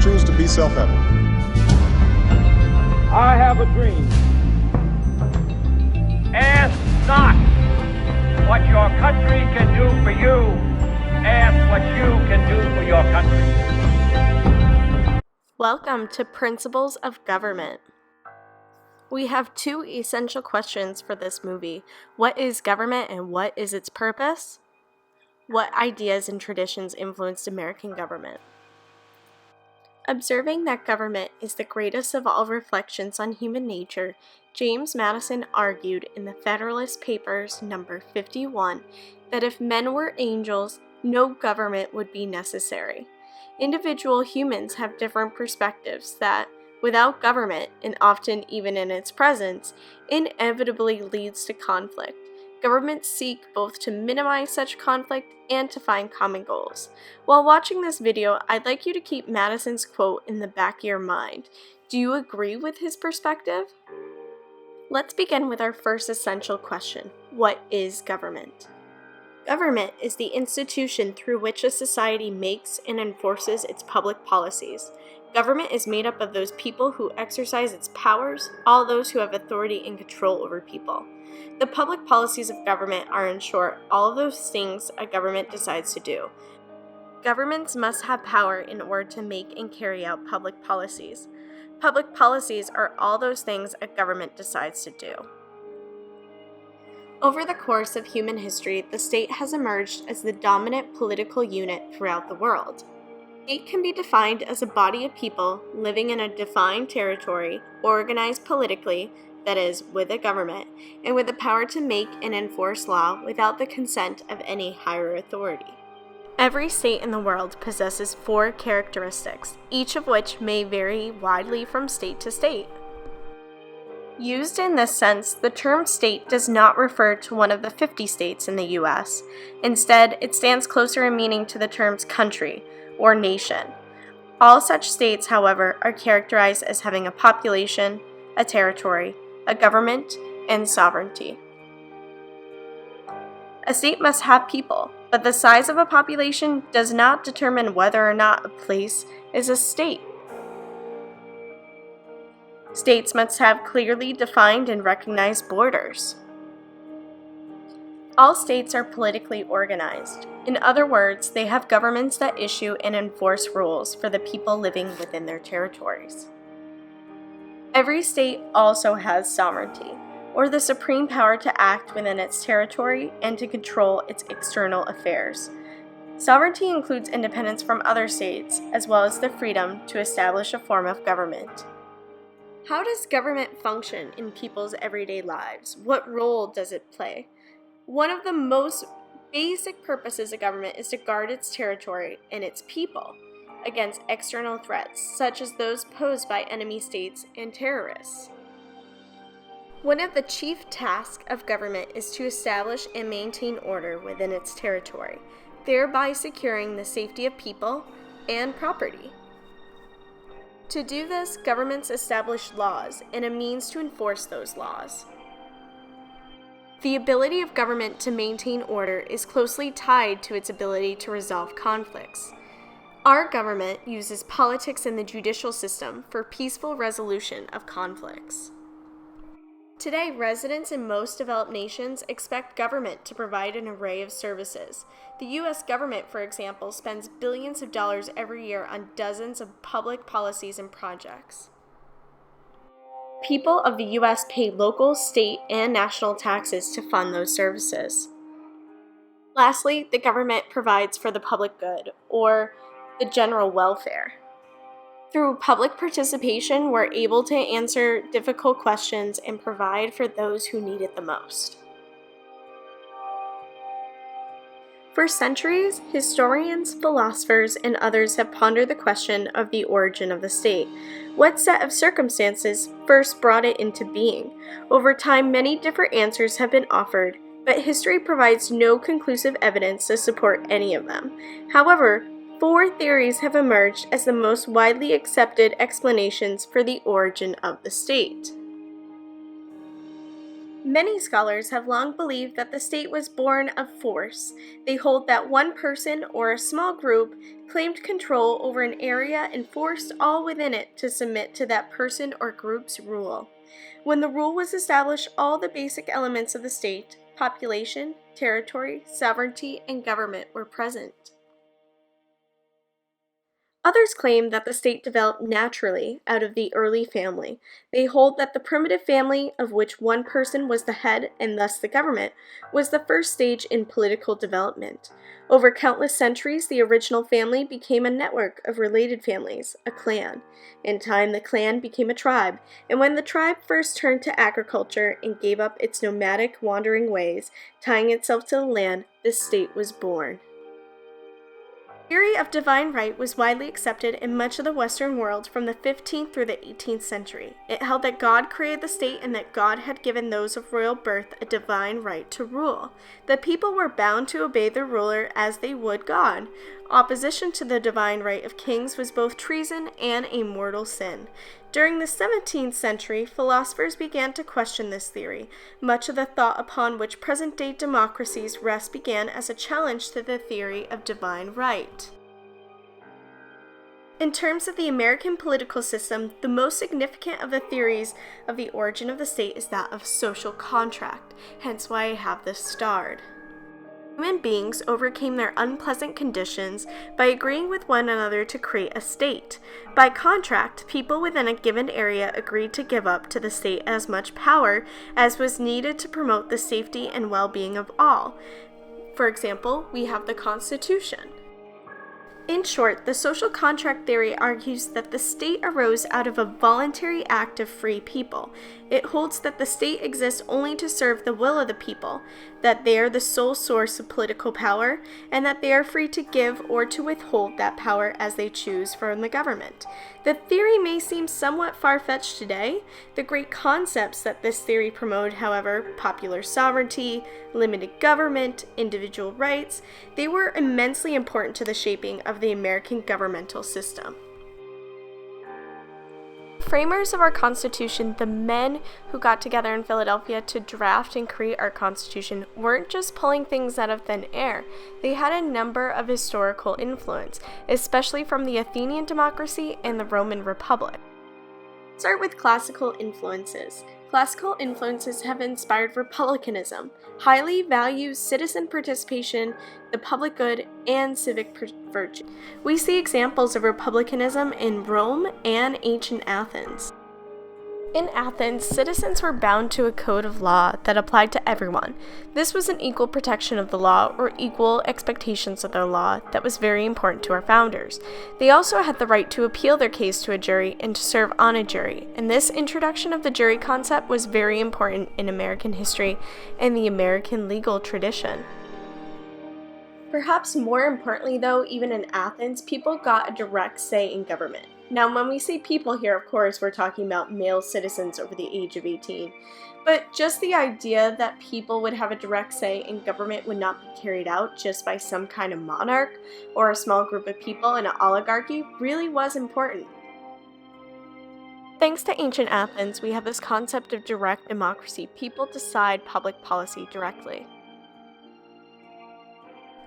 choose to be self-evident. I have a dream. Ask not what your country can do for you. Ask what you can do for your country. Welcome to Principles of Government. We have two essential questions for this movie. What is government and what is its purpose? What ideas and traditions influenced American government? Observing that government is the greatest of all reflections on human nature, James Madison argued in the Federalist Papers number 51 that if men were angels, no government would be necessary. Individual humans have different perspectives that, without government, and often even in its presence, inevitably leads to conflict. Governments seek both to minimize such conflict and to find common goals. While watching this video, I'd like you to keep Madison's quote in the back of your mind. Do you agree with his perspective? Let's begin with our first essential question. What is government? Government is the institution through which a society makes and enforces its public policies. Government is made up of those people who exercise its powers, all those who have authority and control over people. The public policies of government are, in short, all of those things a government decides to do. Governments must have power in order to make and carry out public policies. Public policies are all those things a government decides to do. Over the course of human history, the state has emerged as the dominant political unit throughout the world. The state can be defined as a body of people living in a defined territory, organized politically, that is, with a government, and with the power to make and enforce law without the consent of any higher authority. Every state in the world possesses 4 characteristics, each of which may vary widely from state to state. Used in this sense, the term state does not refer to one of the 50 states in the U.S. Instead, it stands closer in meaning to the terms country or nation. All such states, however, are characterized as having a population, a territory, a government, and sovereignty. A state must have people, but the size of a population does not determine whether or not a place is a state. States must have clearly defined and recognized borders. All states are politically organized. In other words, they have governments that issue and enforce rules for the people living within their territories. Every state also has sovereignty, or the supreme power to act within its territory and to control its external affairs. Sovereignty includes independence from other states, as well as the freedom to establish a form of government. How does government function in people's everyday lives? What role does it play? One of the most basic purposes of government is to guard its territory and its people against external threats, such as those posed by enemy states and terrorists. One of the chief tasks of government is to establish and maintain order within its territory, thereby securing the safety of people and property. To do this, governments establish laws and a means to enforce those laws. The ability of government to maintain order is closely tied to its ability to resolve conflicts. Our government uses politics and the judicial system for peaceful resolution of conflicts. Today, residents in most developed nations expect government to provide an array of services. The U.S. government, for example, spends billions of dollars every year on dozens of public policies and projects. People of the U.S. pay local, state, and national taxes to fund those services. Lastly, the government provides for the public good, or the general welfare. Through public participation, we're able to answer difficult questions and provide for those who need it the most. For centuries, historians, philosophers, and others have pondered the question of the origin of the state. What set of circumstances first brought it into being? Over time, many different answers have been offered, but history provides no conclusive evidence to support any of them. However, 4 theories have emerged as the most widely accepted explanations for the origin of the state. Many scholars have long believed that the state was born of force. They hold that one person or a small group claimed control over an area and forced all within it to submit to that person or group's rule. When the rule was established, all the basic elements of the state, population, territory, sovereignty, and government were present. Others claim that the state developed naturally out of the early family. They hold that the primitive family, of which one person was the head and thus the government, was the first stage in political development. Over countless centuries, the original family became a network of related families, a clan. In time, the clan became a tribe, and when the tribe first turned to agriculture and gave up its nomadic, wandering ways, tying itself to the land, the state was born. The theory of divine right was widely accepted in much of the Western world from the 15th through the 18th century. It held that God created the state and that God had given those of royal birth a divine right to rule. The people were bound to obey their ruler as they would God. Opposition to the divine right of kings was both treason and a mortal sin. During the 17th century, philosophers began to question this theory. Much of the thought upon which present-day democracies rest began as a challenge to the theory of divine right. In terms of the American political system, the most significant of the theories of the origin of the state is that of social contract, hence why I have this starred. Human beings overcame their unpleasant conditions by agreeing with one another to create a state. By contract, people within a given area agreed to give up to the state as much power as was needed to promote the safety and well-being of all. For example, we have the Constitution. In short, the social contract theory argues that the state arose out of a voluntary act of free people. It holds that the state exists only to serve the will of the people, that they are the sole source of political power, and that they are free to give or to withhold that power as they choose from the government. The theory may seem somewhat far-fetched today. The great concepts that this theory promoted, however, popular sovereignty, limited government, individual rights, they were immensely important to the shaping of the American governmental system. Framers of our Constitution, the men who got together in Philadelphia to draft and create our Constitution, weren't just pulling things out of thin air. They had a number of historical influence, especially from the Athenian democracy and the Roman Republic. Start with classical influences. Classical influences have inspired republicanism, highly values citizen participation, the public good, and civic virtue. We see examples of republicanism in Rome and ancient Athens. In Athens, citizens were bound to a code of law that applied to everyone. This was an equal protection of the law, or equal expectations of the law, that was very important to our founders. They also had the right to appeal their case to a jury and to serve on a jury, and this introduction of the jury concept was very important in American history and the American legal tradition. Perhaps more importantly, though, even in Athens, people got a direct say in government. Now, when we say people here, of course, we're talking about male citizens over the age of 18. But just the idea that people would have a direct say in government would not be carried out just by some kind of monarch or a small group of people in an oligarchy really was important. Thanks to ancient Athens, we have this concept of direct democracy. People decide public policy directly.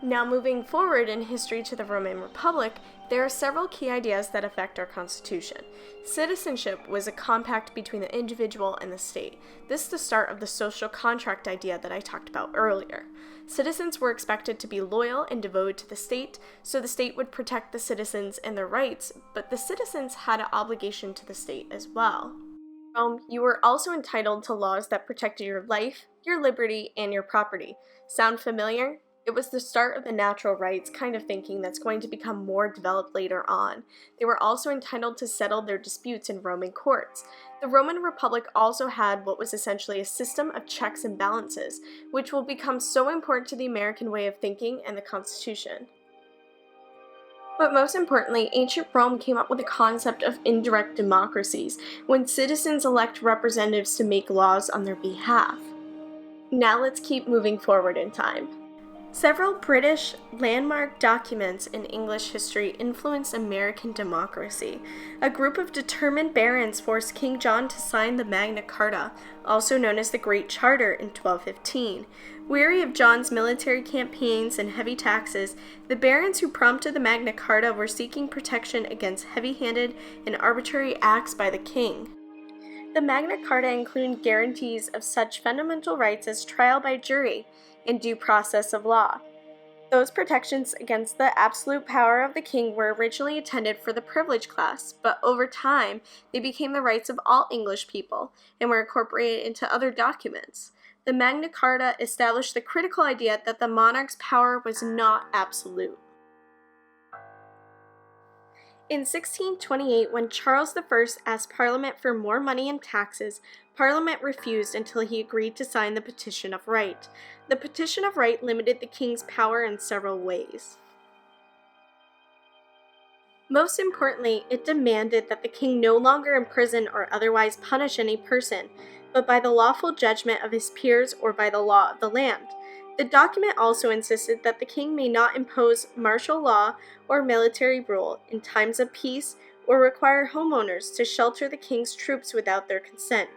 Now, moving forward in history to the Roman Republic, there are several key ideas that affect our Constitution. Citizenship was a compact between the individual and the state. This is the start of the social contract idea that I talked about earlier. Citizens were expected to be loyal and devoted to the state, so the state would protect the citizens and their rights, but the citizens had an obligation to the state as well. You were also entitled to laws that protected your life, your liberty, and your property. Sound familiar? It was the start of the natural rights kind of thinking that's going to become more developed later on. They were also entitled to settle their disputes in Roman courts. The Roman Republic also had what was essentially a system of checks and balances, which will become so important to the American way of thinking and the Constitution. But most importantly, ancient Rome came up with the concept of indirect democracies, when citizens elect representatives to make laws on their behalf. Now let's keep moving forward in time. Several British landmark documents in English history influenced American democracy. A group of determined barons forced King John to sign the Magna Carta, also known as the Great Charter, in 1215. Weary of John's military campaigns and heavy taxes, the barons who prompted the Magna Carta were seeking protection against heavy-handed and arbitrary acts by the king. The Magna Carta included guarantees of such fundamental rights as trial by jury and due process of law. Those protections against the absolute power of the king were originally intended for the privileged class, but over time they became the rights of all English people and were incorporated into other documents. The Magna Carta established the critical idea that the monarch's power was not absolute. In 1628, when Charles I asked Parliament for more money and taxes, Parliament refused until he agreed to sign the Petition of Right. The Petition of Right limited the king's power in several ways. Most importantly, it demanded that the king no longer imprison or otherwise punish any person, but by the lawful judgment of his peers or by the law of the land. The document also insisted that the king may not impose martial law or military rule in times of peace or require homeowners to shelter the king's troops without their consent.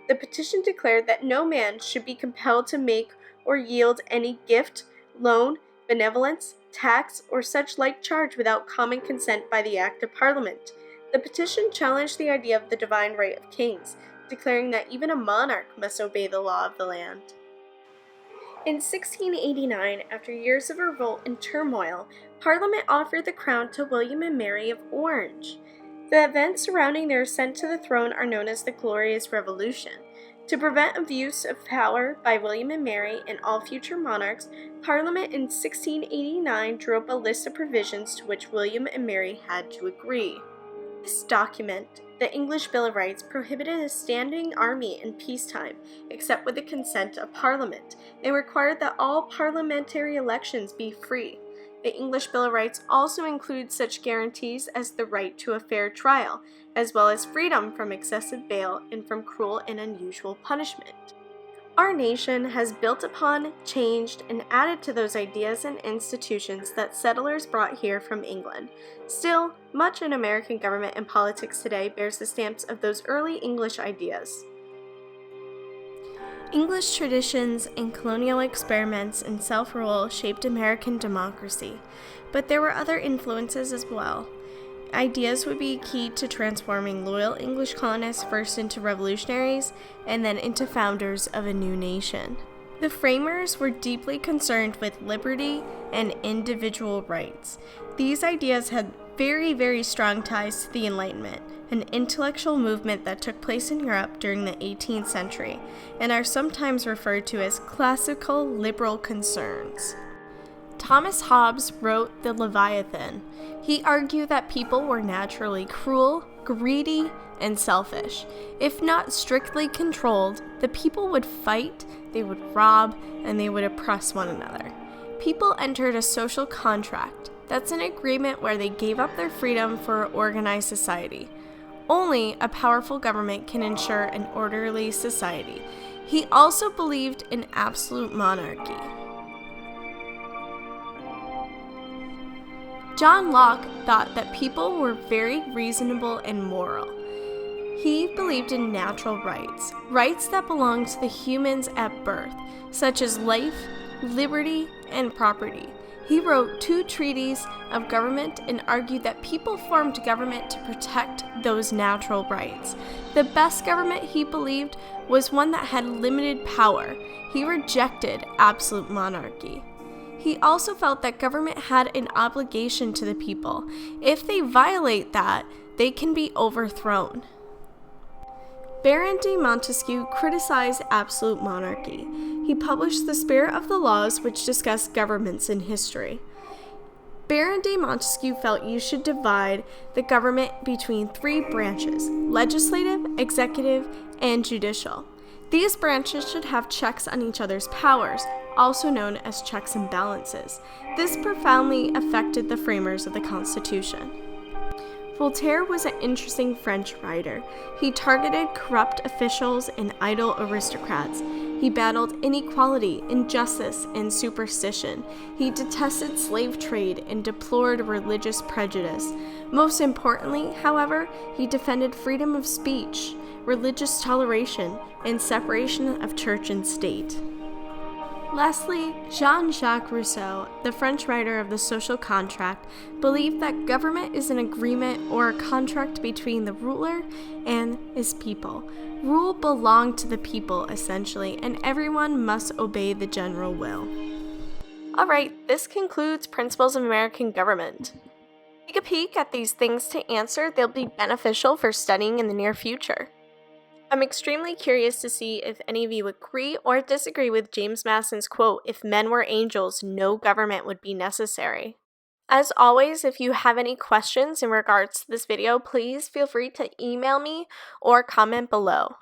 The petition declared that no man should be compelled to make or yield any gift, loan, benevolence, tax, or such like charge without common consent by the Act of Parliament. The petition challenged the idea of the divine right of kings, declaring that even a monarch must obey the law of the land. In 1689, after years of revolt and turmoil, Parliament offered the crown to William and Mary of Orange. The events surrounding their ascent to the throne are known as the Glorious Revolution. To prevent abuse of power by William and Mary and all future monarchs, Parliament in 1689 drew up a list of provisions to which William and Mary had to agree. This document, the English Bill of Rights, prohibited a standing army in peacetime, except with the consent of Parliament, and required that all parliamentary elections be free. The English Bill of Rights also includes such guarantees as the right to a fair trial, as well as freedom from excessive bail and from cruel and unusual punishment. Our nation has built upon, changed, and added to those ideas and institutions that settlers brought here from England. Still, much in American government and politics today bears the stamps of those early English ideas. English traditions and colonial experiments in self-rule shaped American democracy, but there were other influences as well. Ideas would be key to transforming loyal English colonists first into revolutionaries and then into founders of a new nation. The framers were deeply concerned with liberty and individual rights. These ideas had very, very strong ties to the Enlightenment, an intellectual movement that took place in Europe during the 18th century, and are sometimes referred to as classical liberal concerns. Thomas Hobbes wrote The Leviathan. He argued that people were naturally cruel, greedy, and selfish. If not strictly controlled, the people would fight, they would rob, and they would oppress one another. People entered a social contract. That's an agreement where they gave up their freedom for organized society. Only a powerful government can ensure an orderly society. He also believed in absolute monarchy. John Locke thought that people were very reasonable and moral. He believed in natural rights, rights that belong to the humans at birth, such as life, liberty, and property. He wrote 2 treatises of government and argued that people formed government to protect those natural rights. The best government, he believed, was one that had limited power. He rejected absolute monarchy. He also felt that government had an obligation to the people. If they violate that, they can be overthrown. Baron de Montesquieu criticized absolute monarchy. He published The Spirit of the Laws, which discussed governments in history. Baron de Montesquieu felt you should divide the government between 3 branches: legislative, executive, and judicial. These branches should have checks on each other's powers, also known as checks and balances. This profoundly affected the framers of the Constitution. Voltaire was an interesting French writer. He targeted corrupt officials and idle aristocrats. He battled inequality, injustice, and superstition. He detested slave trade and deplored religious prejudice. Most importantly, however, he defended freedom of speech, religious toleration, and separation of church and state. Lastly, Jean-Jacques Rousseau, the French writer of The Social Contract, believed that government is an agreement or a contract between the ruler and his people. Rule belonged to the people, essentially, and everyone must obey the general will. Alright, this concludes Principles of American Government. Take a peek at these things to answer. They'll be beneficial for studying in the near future. I'm extremely curious to see if any of you agree or disagree with James Madison's quote, "If men were angels, no government would be necessary." As always, if you have any questions in regards to this video, please feel free to email me or comment below.